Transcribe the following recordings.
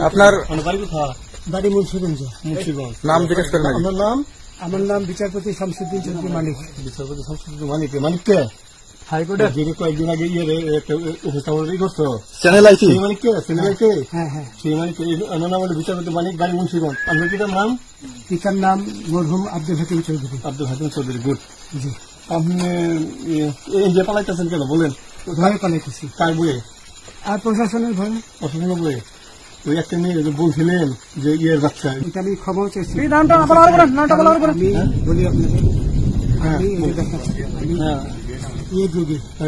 আপনার বাড়ি মুন্সিগঞ্জ। নাম জিজ্ঞেস করেন? আমার নাম বিচারপতি শামসুদ্দিন চৌধুরী মানিক। বিচারপতি শামসুদ্দিন মানিক। মানিককে হাইকোর্টে যে কয়েকদিন আগে উপস্থাপন করছো চ্যানেল আইটি মানিককে চ্যানেলকে হ্যাঁ হ্যাঁ, সেই মানিক নাম হলো বিচারপতি মানিক, বাড়ি মুন্সিগঞ্জ। আপনার পিতার নাম? পিতার নাম মরহুম আব্দুল হাকিম চৌধুরী। আব্দুল হাকিম চৌধুরী। গুড। জি। আপনি এই যে পালাইতেছেন কেন বলেন? ভয়ে পালাইতেছি। কার বইয়ে? আর প্রশাসনের ভয়ে। প্রশাসনের বইয়ে? ওই একটা মেয়ে বলছিলেন যে ইয়ের বাচ্চা। এটা আমি ক্ষমাও চাইছি। আমি বলি আপনাকে, হ্যাঁ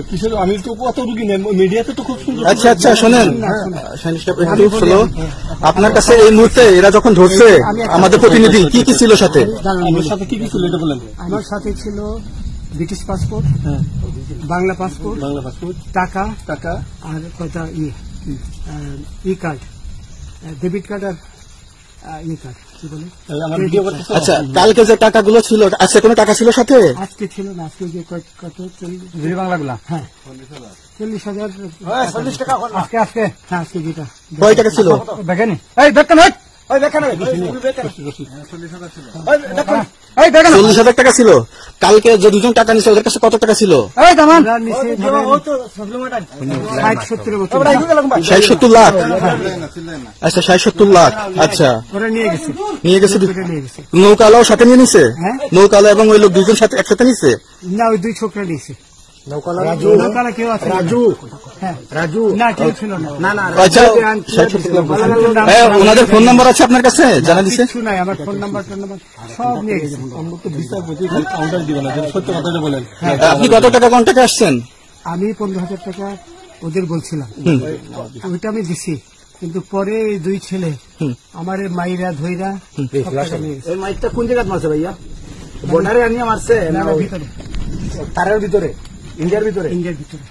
কিসের? আমি তো কত রুগী নেই, মিডিয়াতে তো খুব সুন্দর। আচ্ছা আচ্ছা, শোনেন একটু স্লো। আপনার কাছে এই মুহূর্তে এরা যখন ধরছে আমাদের প্রতিনিধি, কি কি ছিল সাথে? আমার সাথে কি কি ছিল এটা বলেন। আমার সাথে ছিল ব্রিটিশ পাসপোর্ট, বাংলা পাসপোর্ট, টাকা টাকা আর কয়টা ই কার্ড, ডেবিট কার্ড আর ই কার্ড, কি বলে। আচ্ছা, কালকে যে টাকাগুলো ছিল, আজকে কোনো টাকা ছিল সাথে? আজকে ছিল না, আজকে যে কত বাংলাগুলা? হ্যাঁ 40,000। আজকে হ্যাঁ আজকে যেটা। কয় টাকা ছিল দেখেনি? এই দেখেন, 40,000 টাকা ছিল। কালকে যে দুজন টাকা নিচ্ছে ওদের কাছে কত টাকা ছিল? 60-70 লাখ। আচ্ছা 60-70 লাখ। আচ্ছা নিয়ে গেছে। নৌকালাও সাথে নিয়ে নিছে? নৌকালা এবং ওই লোক দুজন সাথে একসাথে নিছে? না, ওই দুই ছোকরা নিয়েছে। নৌকালা কেউ আছে? রাজু না, কেউ ছিল না। আচ্ছা, ওনাদের ফোন নাম্বার আছে আপনার কাছে? জানা দিছে? কিছু নাই, আমার ফোন নাম্বার সব নিয়ে গেছে। সত্য কথা বলেন। আপনি কত টাকা কন্ট্যাক্টে আসছেন? আমি 15,000 টাকা ওদের বলছিলাম, ওইটা আমি দিছি। কিন্তু পরে এই দুই ছেলে আমার মাইরা ধইরা এই মাইকটা কোন জায়গায় মারছে ভাইয়া? বর্ডারে আনিয়ে মারছে? ভিতরে, তারের ভিতরে, ইন্ডিয়ার ভিতরে। ইন্ডিয়ার ভিতরে।